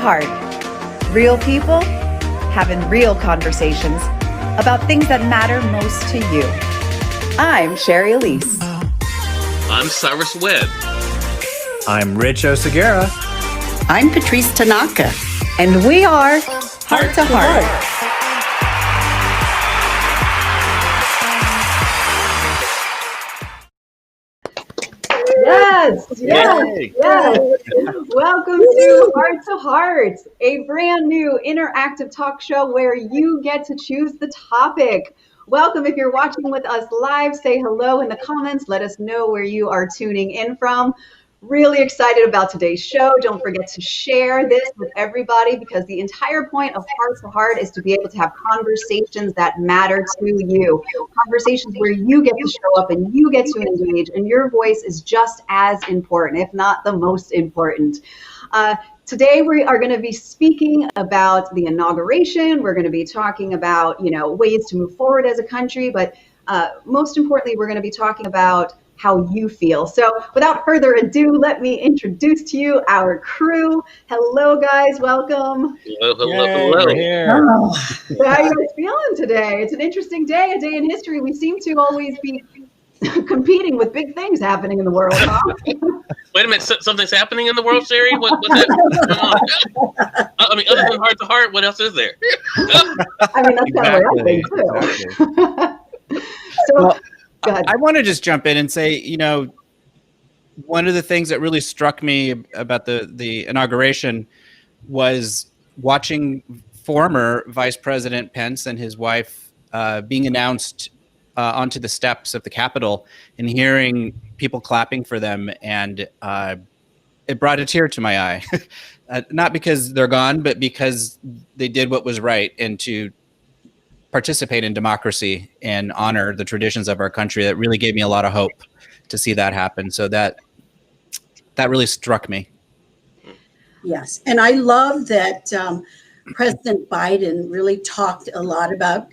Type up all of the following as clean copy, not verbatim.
Heart. Real people having real conversations about things that matter most to you. I'm Sherry Elise. I'm Cyrus Webb. I'm Rich Oseguera. I'm Patrice Tanaka. And we are Heart to Heart. Yes. Welcome to Heart to Heart, a brand new interactive talk show where you get to choose the topic. Welcome. If you're watching with us live, say hello in the comments. Let us know where you are tuning in from. Really excited about today's show. Don't forget to share this with everybody because the entire point of Heart to Heart is to be able to have conversations that matter to you. Conversations where you get to show up and you get to engage, and your voice is just as important, if not the most important. Today we are going to be speaking about the inauguration. We're going to be talking about, ways to move forward as a country, but most importantly, we're going to be talking about how you feel. So without further ado, let me introduce to you our crew. Hello, guys. Welcome. Hello. Here. Oh, how are you guys feeling today? It's an interesting day, a day in history. We seem to always be competing with big things happening in the world. Huh? Wait a minute, something's happening in the world, Sherry? What's that? I mean, other than Heart to Heart, what else is there? I mean, that's kind of what I think, too. Well, I want to just jump in and say, one of the things that really struck me about the inauguration was watching former Vice President Pence and his wife being announced onto the steps of the Capitol and hearing people clapping for them. And it brought a tear to my eye, not because they're gone, but because they did what was right and to participate in democracy and honor the traditions of our country. That really gave me a lot of hope to see that happen. So that really struck me. Yes. And I love that President Biden really talked a lot about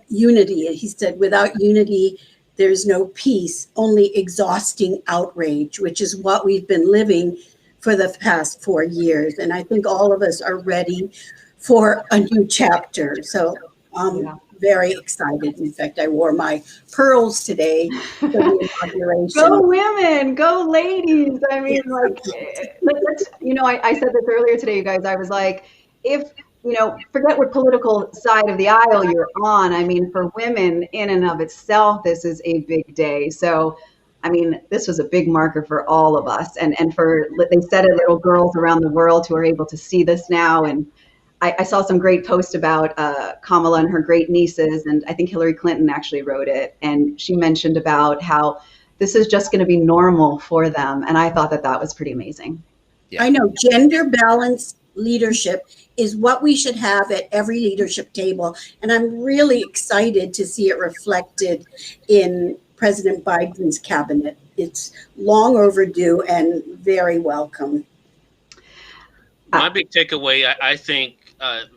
unity. He said, without unity, there's no peace, only exhausting outrage, which is what we've been living for the past 4 years. And I think all of us are ready for a new chapter. So I'm very excited. In fact, I wore my pearls today for the inauguration. Go women, go ladies. I mean, I said this earlier today, you guys. I was like, forget what political side of the aisle you're on. I mean, for women in and of itself, this is a big day. So, I mean, this was a big marker for all of us. And for, they said it, little girls around the world who are able to see this now. And I saw some great posts about Kamala and her great nieces, and I think Hillary Clinton actually wrote it. And she mentioned about how this is just going to be normal for them. And I thought that was pretty amazing. Yeah. I know gender balanced leadership is what we should have at every leadership table. And I'm really excited to see it reflected in President Biden's cabinet. It's long overdue and very welcome. My big takeaway, I think,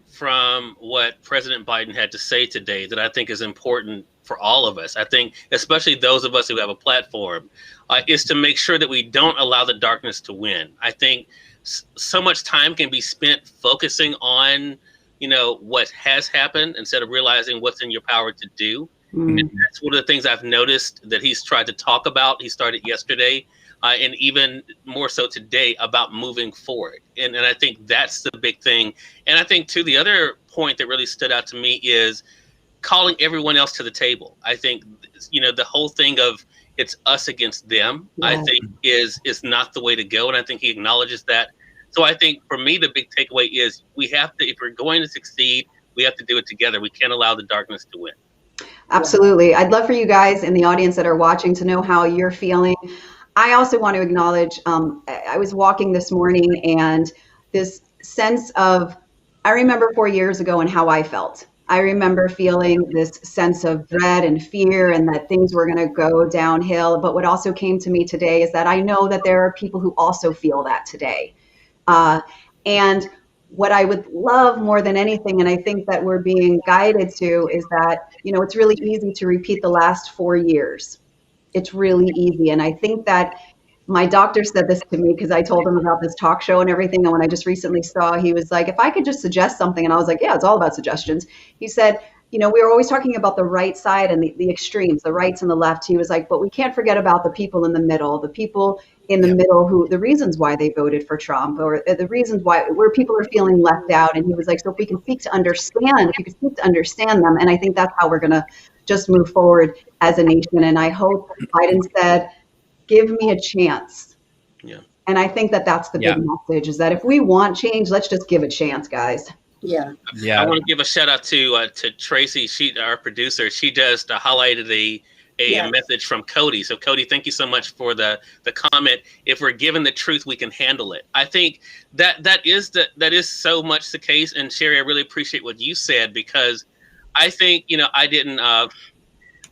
from what President Biden had to say today that I think is important for all of us, I think, especially those of us who have a platform, is to make sure that we don't allow the darkness to win. I think so much time can be spent focusing on, what has happened instead of realizing what's in your power to do. And that's one of the things I've noticed that he's tried to talk about. He started yesterday. And even more so today about moving forward. And I think that's the big thing. And I think, too, the other point that really stood out to me is calling everyone else to the table. I think, the whole thing of it's us against them, I think is not the way to go. And I think he acknowledges that. So I think for me, the big takeaway is we have to, if we're going to succeed, we have to do it together. We can't allow the darkness to win. Absolutely. I'd love for you guys in the audience that are watching to know how you're feeling. I also want to acknowledge, I was walking this morning and this sense of, I remember 4 years ago and how I felt. I remember feeling this sense of dread and fear and that things were going to go downhill. But what also came to me today is that I know that there are people who also feel that today. And what I would love more than anything, and I think that we're being guided to, is that, it's really easy to repeat the last 4 years. It's really easy. And I think that my doctor said this to me because I told him about this talk show and everything. And when I just recently saw, he was like, if I could just suggest something. And I was like, yeah, it's all about suggestions. He said, we were always talking about the right side and the extremes, the rights and the left. He was like, but we can't forget about the people in the middle, the people in the middle the reasons why they voted for Trump, or the reasons where people are feeling left out. And he was like, so if you can speak to understand them. And I think that's how we're going to just move forward as a nation. And I hope Biden said, give me a chance. Yeah. And I think that's the big message, is that if we want change, let's just give a chance, guys. Yeah. I want to give a shout out to Tracy, our producer. She just highlighted a message from Cody. So Cody, thank you so much for the comment. If we're given the truth, we can handle it. I think that is so much the case. And Sherry, I really appreciate what you said, because I think, I didn't,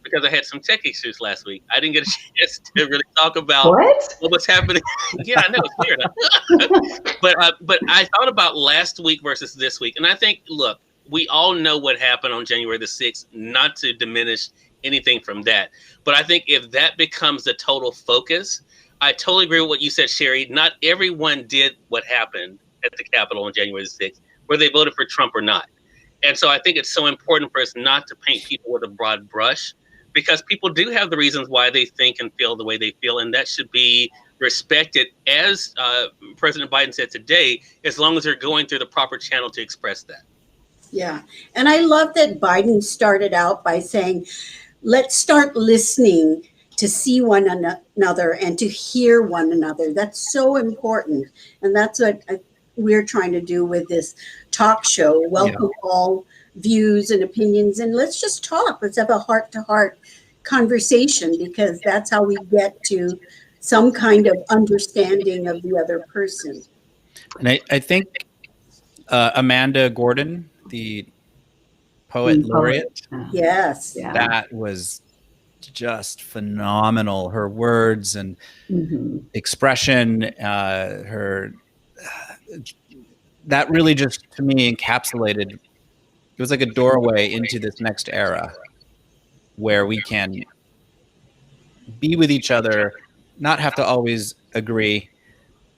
because I had some tech issues last week, I didn't get a chance to really talk about what was happening. Yeah, I know, it's weird. But I thought about last week versus this week. And I think, look, we all know what happened on January the 6th, not to diminish anything from that. But I think if that becomes the total focus, I totally agree with what you said, Sherry. Not everyone did what happened at the Capitol on January the 6th, whether they voted for Trump or not. And so I think it's so important for us not to paint people with a broad brush, because people do have the reasons why they think and feel the way they feel, and that should be respected, as President Biden said today, as long as they're going through the proper channel to express that. Yeah. And I love that Biden started out by saying, let's start listening to see one another and to hear one another. That's so important. And that's what we're trying to do with this talk show. Welcome all views and opinions, and let's just talk. Let's have a heart-to-heart conversation, because that's how we get to some kind of understanding of the other person. And I think Amanda Gordon, the poet laureate, yes, that was just phenomenal. Her words and expression, that really just, to me, encapsulated. It was like a doorway into this next era where we can be with each other, not have to always agree,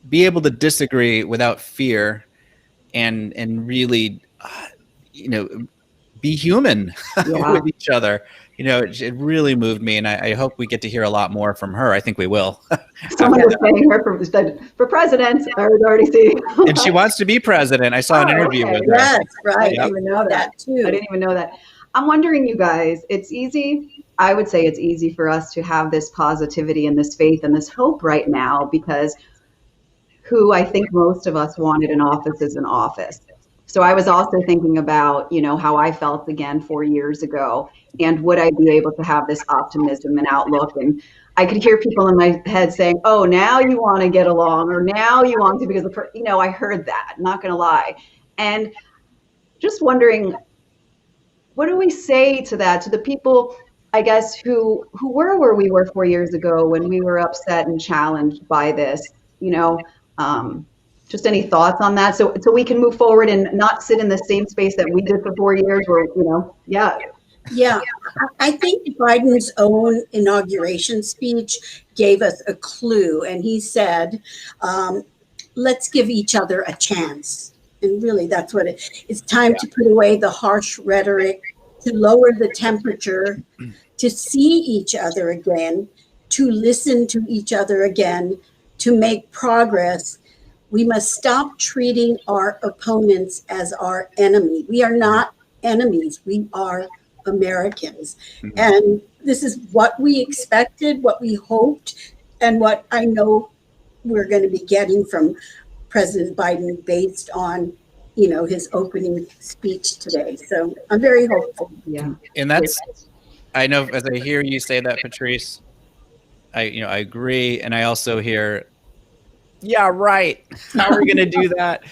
be able to disagree without fear, and really, be human with each other. It really moved me, and I hope we get to hear a lot more from her. I think we will. Someone was saying her for president. I was already seeing. And she wants to be president. I saw an interview with her. Yes, right. I didn't even know that too. I didn't even know that. I'm wondering, you guys, it's easy. I would say it's easy for us to have this positivity and this faith and this hope right now, because who I think most of us wanted in office is in office. So I was also thinking about, how I felt again 4 years ago, and would I be able to have this optimism and outlook? And I could hear people in my head saying, oh, now you want to get along, or now you want to, because I heard that, not going to lie. And just wondering, what do we say to that, to the people, I guess, who were where we were 4 years ago when we were upset and challenged by this, just any thoughts on that? So we can move forward and not sit in the same space that we did for 4 years where, Yeah, I think Biden's own inauguration speech gave us a clue. And he said, let's give each other a chance. And really, that's what it's time to put away the harsh rhetoric, to lower the temperature, to see each other again, to listen to each other again, to make progress. We must stop treating our opponents as our enemy. We are not enemies. We are Americans. And this is what we expected, what we hoped, and what I know we're going to be getting from President Biden based on, his opening speech today. So I'm very hopeful. Yeah. And I know, as I hear you say that, Patrice, I agree. And I also hear, yeah, right. How are we going to do that?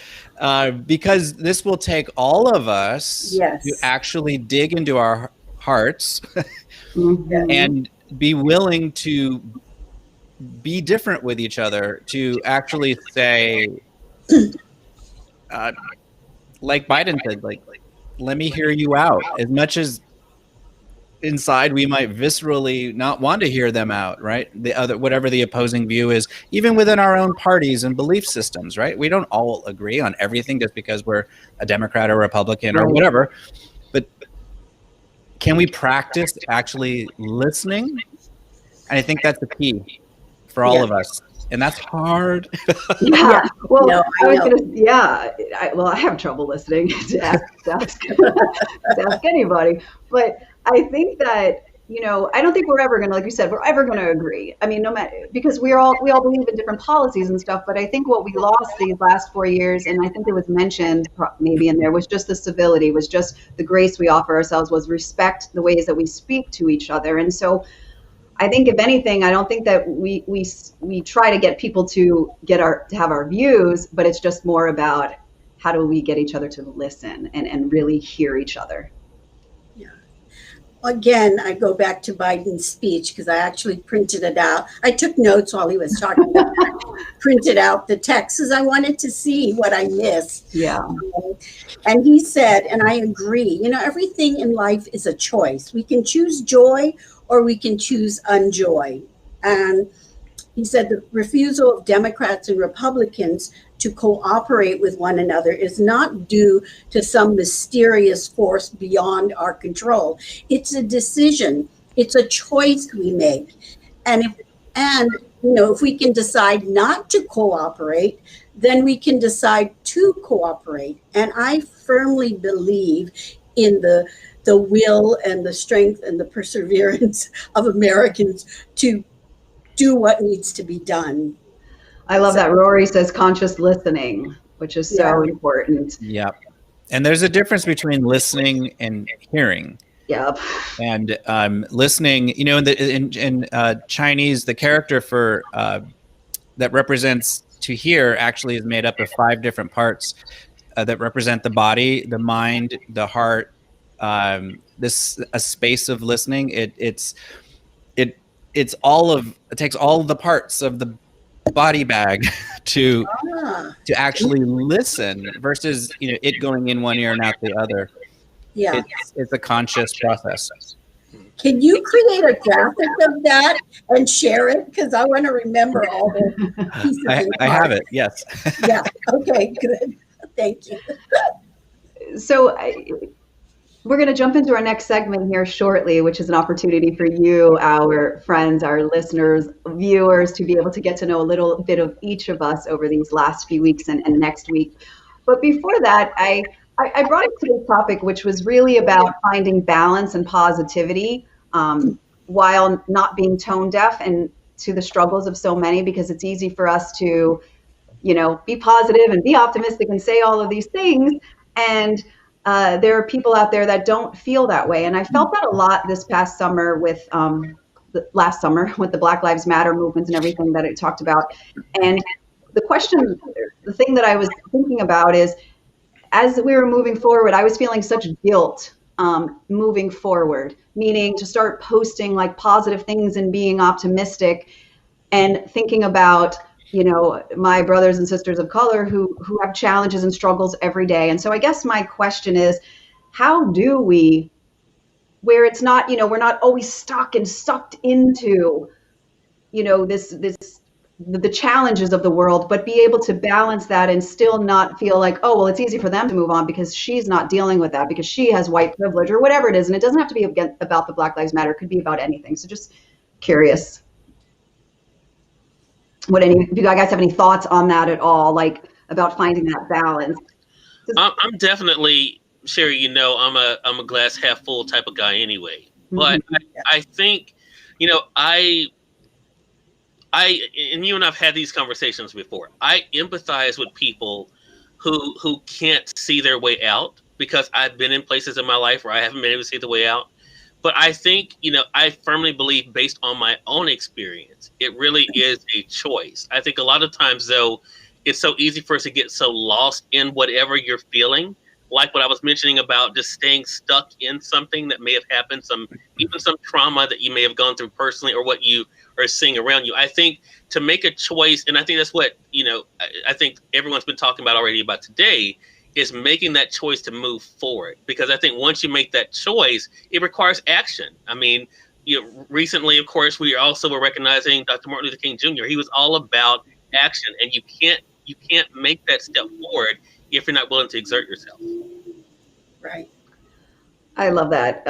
Because this will take all of us to actually dig into our hearts and be willing to be different with each other, to actually say, like Biden said, like, let me hear you out. As much as inside we might viscerally not want to hear them out, right? The other, whatever the opposing view is, even within our own parties and belief systems, right? We don't all agree on everything just because we're a Democrat or Republican or whatever. But can we practice actually listening? And I think that's the key for all of us. And that's hard. Well, I have trouble listening to ask anybody. But I think that, I don't think we're ever going to, like you said, we're ever going to agree. I mean, no matter, because we all believe in different policies and stuff. But I think what we lost these last 4 years, and I think it was mentioned maybe in there, was just the civility, was just the grace we offer ourselves, was respect the ways that we speak to each other. And so I think, if anything, I don't think that we try to get people to have our views, but it's just more about how do we get each other to listen and really hear each other. Yeah. Again, I go back to Biden's speech because I actually printed it out. I took notes while he was talking about printed out the text because I wanted to see what I missed. Yeah. And he said, and I agree, everything in life is a choice. We can choose joy or we can choose unjoy. And he said the refusal of Democrats and Republicans to cooperate with one another is not due to some mysterious force beyond our control. It's a decision. It's a choice we make. And if we can decide not to cooperate, then we can decide to cooperate. And I firmly believe in the will and the strength and the perseverance of Americans to do what needs to be done. I love that Rory says conscious listening, which is so important. Yep. And there's a difference between listening and hearing. Yep. And listening, in Chinese, the character for that represents to hear actually is made up of 5 different parts that represent the body, the mind, the heart. A space of listening. It takes all of the parts of the body bag to actually listen versus it going in one ear and out the other. Yeah, it's a conscious process. Can you create a graphic of that and share it? Because I want to remember all the pieces. I have it. Yes. Yeah. Okay. Good. Thank you. So we're going to jump into our next segment here shortly, which is an opportunity for you, our friends, our listeners, viewers, to be able to get to know a little bit of each of us over these last few weeks and next week. But before that, I brought up today's topic, which was really about finding balance and positivity while not being tone deaf and to the struggles of so many, because it's easy for us to, be positive and be optimistic and say all of these things. And there are people out there that don't feel that way. And I felt that a lot this past summer with last summer with the Black Lives Matter movements and everything that it talked about. And the thing that I was thinking about is, as we were moving forward, I was feeling such guilt moving forward, meaning to start posting like positive things and being optimistic and thinking about, my brothers and sisters of color who have challenges and struggles every day. And so I guess my question is, how do we, where it's not, we're not always stuck and sucked into, the challenges of the world, but be able to balance that and still not feel like, oh, well, it's easy for them to move on because she's not dealing with that because she has white privilege or whatever it is. And it doesn't have to be about the Black Lives Matter. It could be about anything. So just curious. Do you guys have any thoughts on that at all, like about finding that balance? I'm definitely, Sherry, I'm a glass half full type of guy anyway. But I think, I and you and I've had these conversations before. I empathize with people who can't see their way out, because I've been in places in my life where I haven't been able to see the way out. But I think, I firmly believe, based on my own experience, it really is a choice. I think a lot of times, though, it's so easy for us to get so lost in whatever you're feeling, like what I was mentioning about just staying stuck in something that may have happened, even some trauma that you may have gone through personally, or what you are seeing around you. I think to make a choice, and I think that's what, I think everyone's been talking about already about today, is making that choice to move forward. Because I think once you make that choice, it requires action. I mean, recently, of course, we also were recognizing Dr. Martin Luther King Jr. He was all about action, and you can't make that step forward if you're not willing to exert yourself. Right. I love that.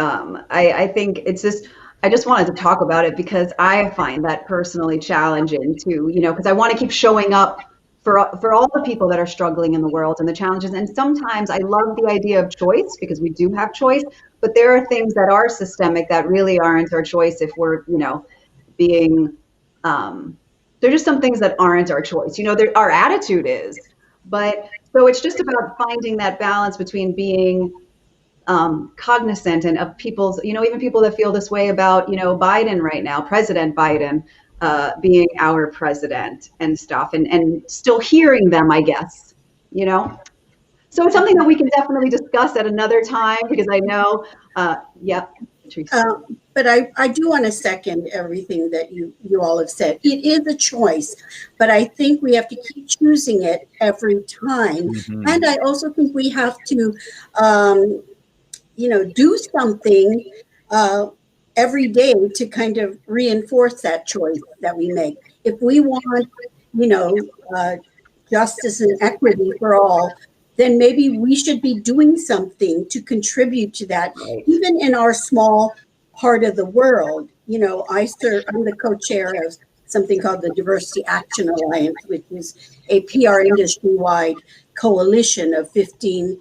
I think it's just, I just wanted to talk about it because I find that personally challenging too, because I want to keep showing up for all the people that are struggling in the world and the challenges. And sometimes I love the idea of choice because we do have choice, but there are things that are systemic that really aren't our choice if we're, being, there's just some things that aren't our choice. Our attitude is, but so it's just about finding that balance between being cognizant and of people's, even people that feel this way about, Biden right now, President Biden, being our president and stuff, and still hearing them, I guess, So it's something that we can definitely discuss at another time because I know, yeah, Patrice. But I do want to second everything that you all have said. It is a choice, but I think we have to keep choosing it every time. Mm-hmm. And I also think we have to, do something every day to kind of reinforce that choice that we make. If we want, justice and equity for all, then maybe we should be doing something to contribute to that, right, even in our small part of the world. I'm the co-chair of something called the Diversity Action Alliance, which is a PR industry-wide coalition of 15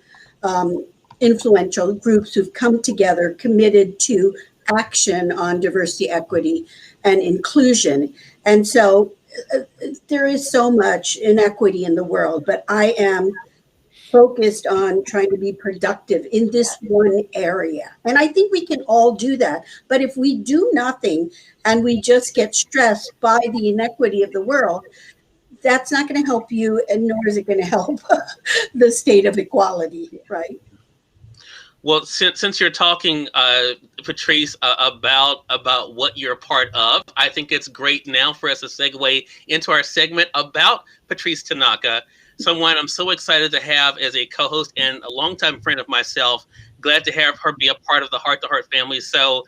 influential groups who've come together, committed to action on diversity, equity, and inclusion. And so there is so much inequity in the world, but I am focused on trying to be productive in this one area. And I think we can all do that. But if we do nothing and we just get stressed by the inequity of the world, that's not going to help you, and nor is it going to help the state of equality, right? Well, since you're talking, Patrice, about what you're a part of, I think it's great now for us to segue into our segment about Patrice Tanaka, someone I'm so excited to have as a co-host and a longtime friend of myself. Glad to have her be a part of the Heart to Heart family. So,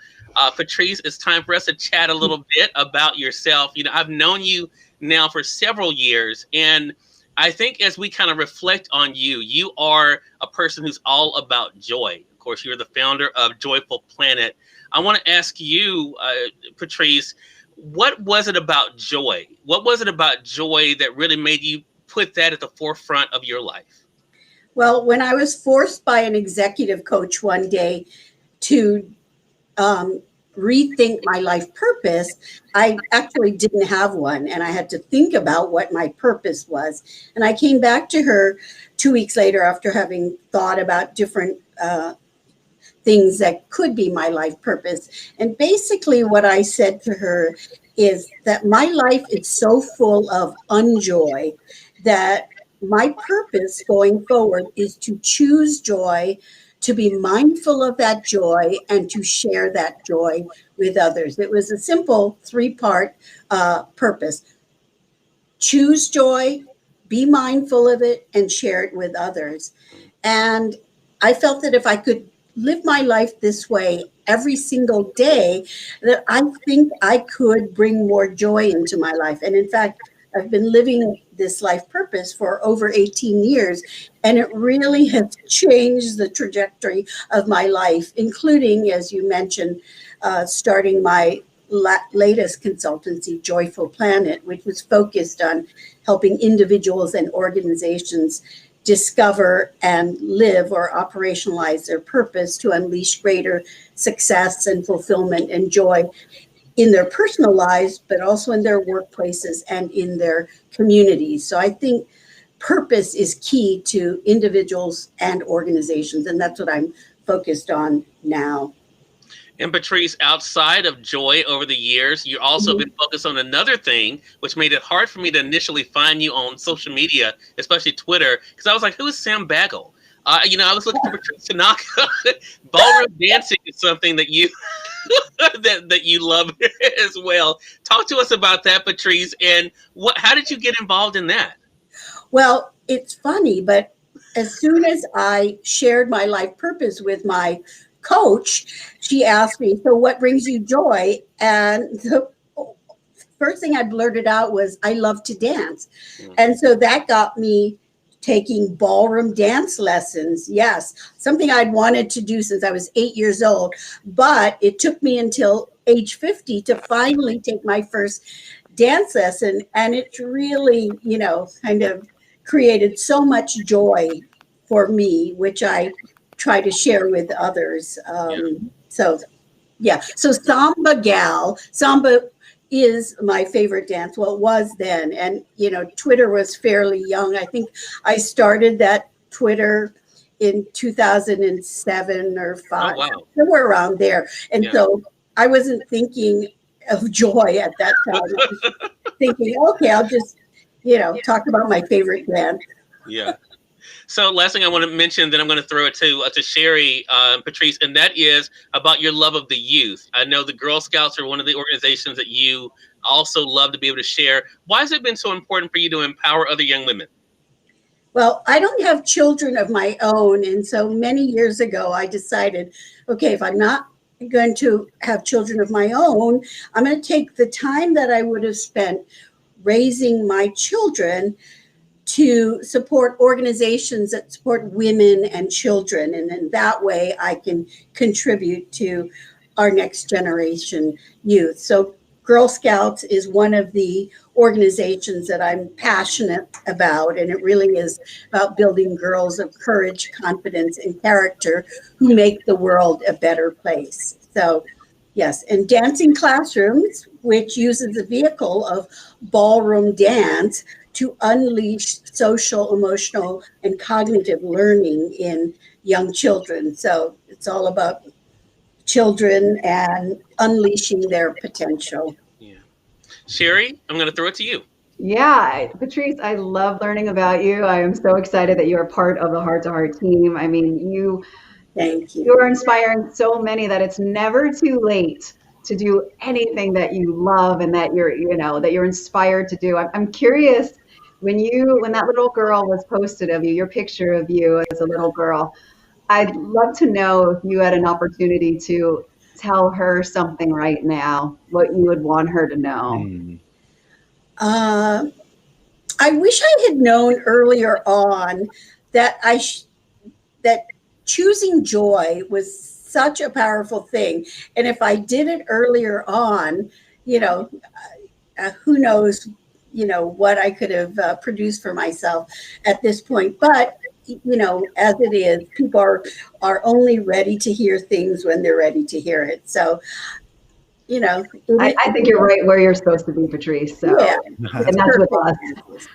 Patrice, it's time for us to chat a little bit about yourself. I've known you now for several years, and I think as we kind of reflect on you, you are a person who's all about joy. Of course, you're the founder of Joyful Planet. I want to ask you, Patrice, what was it about joy? What was it about joy that really made you put that at the forefront of your life? Well, when I was forced by an executive coach one day to rethink my life purpose, I actually didn't have one, and I had to think about what my purpose was. And I came back to her 2 weeks later after having thought about different things that could be my life purpose. And basically what I said to her is that my life is so full of unjoy that my purpose going forward is to choose joy, to be mindful of that joy, and to share that joy with others. It was a simple 3-part purpose. Choose joy, be mindful of it, and share it with others. And I felt that if I could live my life this way every single day, that I think I could bring more joy into my life. And in fact, I've been living this life purpose for over 18 years, and it really has changed the trajectory of my life, including, as you mentioned, starting my latest consultancy, Joyful Planet, which was focused on helping individuals and organizations discover and live or operationalize their purpose to unleash greater success and fulfillment and joy in their personal lives, but also in their workplaces and in their communities. So I think purpose is key to individuals and organizations, and that's what I'm focused on now. And Patrice, outside of joy over the years, you've also been focused on another thing, which made it hard for me to initially find you on social media, especially Twitter, because I was like, who is Sam Bagel? I was looking for Patrice Tanaka. Ballroom dancing is something that you that you love as well. Talk to us about that, Patrice, and how did you get involved in that? Well, it's funny, but as soon as I shared my life purpose with my coach, she asked me, so what brings you joy? And the first thing I blurted out was, I love to dance. And so that got me taking ballroom dance lessons. Yes, something I'd wanted to do since I was 8 years old. But it took me until age 50 to finally take my first dance lesson. And it really, kind of created so much joy for me, which I try to share with others. So Samba is my favorite dance. Well, it was then. And, Twitter was fairly young. I think I started that Twitter in 2007 or 5, somewhere around there. And so I wasn't thinking of joy at that time. I was thinking, okay, I'll just, talk about my favorite dance. Yeah. So last thing I want to mention, then I'm going to throw it to Sherry, Patrice, and that is about your love of the youth. I know the Girl Scouts are one of the organizations that you also love to be able to share. Why has it been so important for you to empower other young women? Well, I don't have children of my own. And so many years ago, I decided, okay, if I'm not going to have children of my own, I'm going to take the time that I would have spent raising my children to support organizations that support women and children. And in that way, I can contribute to our next generation youth. So Girl Scouts is one of the organizations that I'm passionate about. And it really is about building girls of courage, confidence, and character who make the world a better place. So yes, and Dancing Classrooms, which uses the vehicle of ballroom dance to unleash social, emotional, and cognitive learning in young children. So it's all about children and unleashing their potential. Yeah. Sherry, I'm going to throw it to you. Yeah, Patrice, I love learning about you. I am so excited that you are part of the Heart to Heart team. I mean, Thank you. You are inspiring so many that it's never too late to do anything that you love and that you're inspired to do. I'm curious, when that little girl was posted of you, your picture of you as a little girl, I'd love to know if you had an opportunity to tell her something right now, what you would want her to know. I wish I had known earlier on that that choosing joy was such a powerful thing. And if I did it earlier on, who knows, what I could have produced for myself at this point. But, as it is, people are only ready to hear things when they're ready to hear it. So, I think you're right where you're supposed to be, Patrice. So, yeah, and that's with us.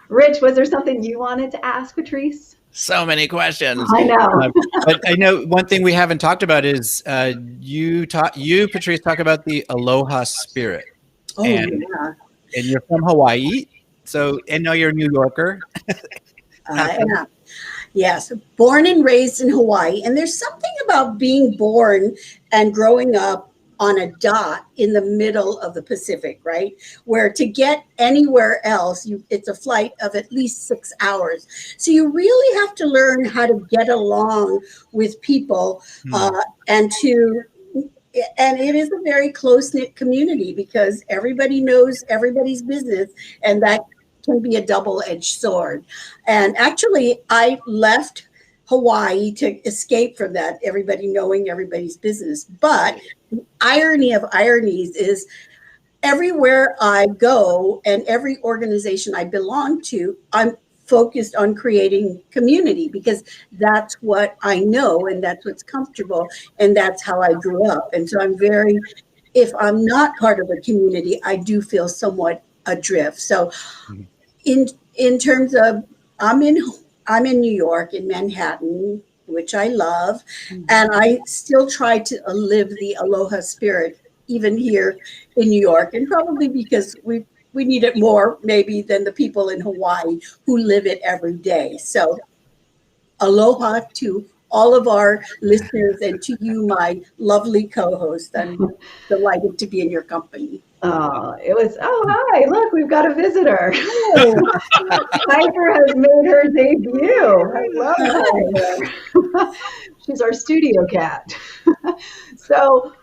Rich, was there something you wanted to ask Patrice? So many questions. I know. But I know one thing we haven't talked about is you, Patrice, talk about the Aloha Spirit. Oh, and, yeah. And you're from Hawaii. So, and now you're a New Yorker. I am. Yes, born and raised in Hawaii. And there's something about being born and growing up on a dot in the middle of the Pacific, right? Where to get anywhere else, it's a flight of at least 6 hours. So you really have to learn how to get along with people and it is a very close-knit community because everybody knows everybody's business, and that can be a double-edged sword. And actually, I left Hawaii to escape from that, everybody knowing everybody's business. But the irony of ironies is everywhere I go and every organization I belong to, I'm focused on creating community because that's what I know and that's what's comfortable and that's how I grew up. And so if I'm not part of a community, I do feel somewhat adrift. So in terms of, I'm in New York, in Manhattan, which I love, and I still try to live the Aloha Spirit even here in New York, and probably because we need it more maybe than the people in Hawaii who live it every day. So aloha to all of our listeners and to you, my lovely co-host. I'm delighted to be in your company. It was, hi, look, we've got a visitor. Piper has made her debut. Hello, Piper. She's our studio cat. So,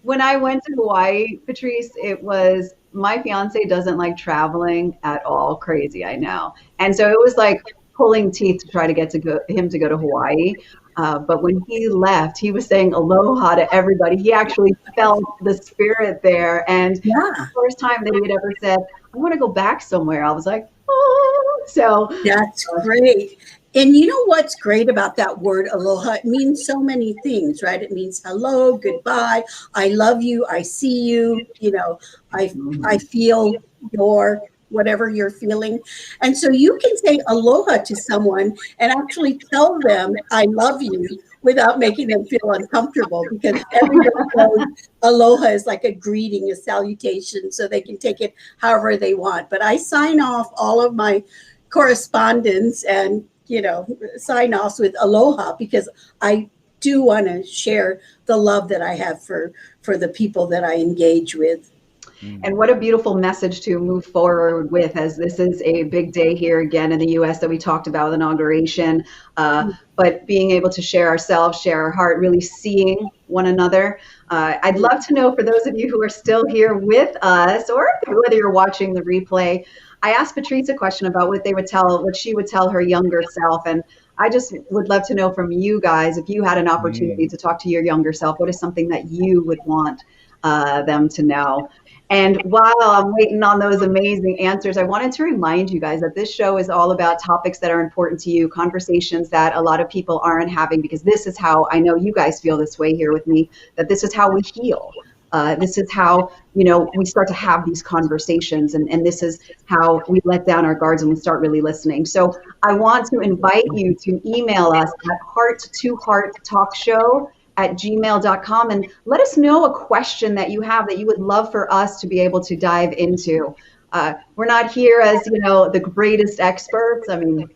when I went to Hawaii, Patrice, it was, my fiance doesn't like traveling at all. Crazy, I know. And so it was like pulling teeth to try to get him to go to Hawaii. But when he left, he was saying aloha to everybody. He actually felt the spirit there. And the first time that he had ever said, I want to go back somewhere, I was like, oh. So that's great. And you know what's great about that word aloha? It means so many things, right? It means hello, goodbye, I love you, I see you, I feel your whatever you're feeling. And so you can say aloha to someone and actually tell them I love you without making them feel uncomfortable, because everybody knows aloha is like a greeting, a salutation, so they can take it however they want. But I sign off all of my correspondence and sign offs with aloha, because I do want to share the love that I have for the people that I engage with. And what a beautiful message to move forward with, as this is a big day here again in the U.S. that we talked about with inauguration, but being able to share ourselves, share our heart, really seeing one another. I'd love to know, for those of you who are still here with us, or whether you're watching the replay, I asked Patrice a question about what she would tell her younger self. And I just would love to know from you guys, if you had an opportunity to talk to your younger self, what is something that you would want them to know? And while I'm waiting on those amazing answers, I wanted to remind you guys that this show is all about topics that are important to you, conversations that a lot of people aren't having, because this is how, I know you guys feel this way here with me, that this is how we heal. This is how, we start to have these conversations, and this is how we let down our guards and we start really listening. So I want to invite you to email us at heart-to-heart-talkshow@gmail.com and let us know a question that you have that you would love for us to be able to dive into. We're not here as, the greatest experts. I mean,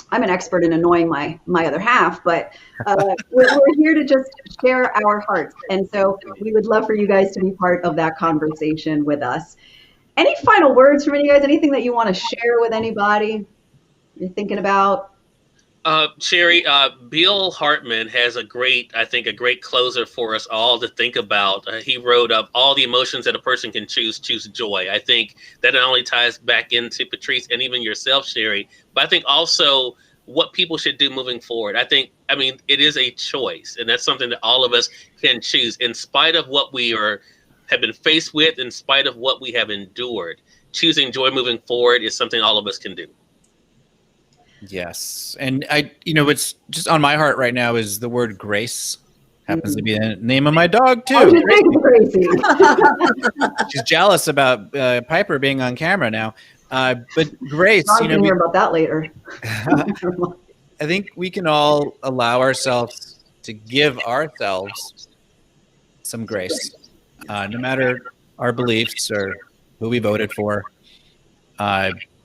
I'm an expert in annoying my other half, but we're here to just share our hearts. And so we would love for you guys to be part of that conversation with us. Any final words from you guys? Anything that you want to share with anybody you're thinking about? Sherry, Bill Hartman has a great closer for us all to think about. He wrote up all the emotions that a person can choose joy. I think that not only ties back into Patrice and even yourself, Sherry, but I think also what people should do moving forward. I mean, it is a choice, and that's something that all of us can choose in spite of what we have been faced with, in spite of what we have endured. Choosing joy moving forward is something all of us can do. Yes. And what's just on my heart right now is the word grace. Happens to be the name of my dog too. Crazy. She's jealous about Piper being on camera now. But grace, we can hear about that later. I think we can all allow ourselves to give ourselves some grace, no matter our beliefs or who we voted for,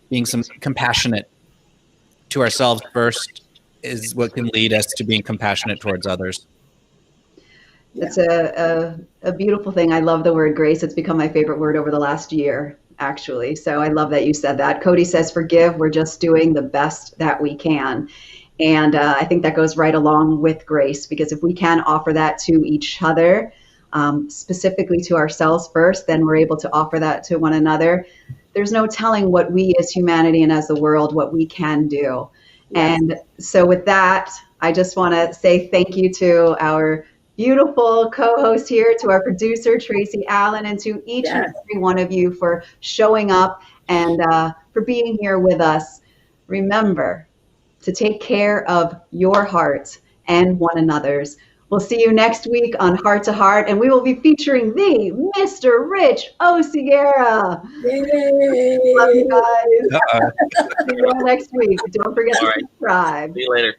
being some compassionate to ourselves first is what can lead us to being compassionate towards others. It's a beautiful thing. I love the word grace. It's become my favorite word over the last year, actually. So I love that you said that. Cody says, forgive. We're just doing the best that we can. And I think that goes right along with grace, because if we can offer that to each other, specifically to ourselves first, then we're able to offer that to one another. There's no telling what we as humanity and as the world, what we can do. Yes. And so with that, I just want to say thank you to our beautiful co-host here, to our producer, Tracy Allen, and to each and every one of you for showing up and for being here with us. Remember to take care of your heart and one another's. We'll see you next week on Heart to Heart, and we will be featuring the Mr. Rich Oseguera. Love you guys. See you all next week. Don't forget to subscribe. See you later.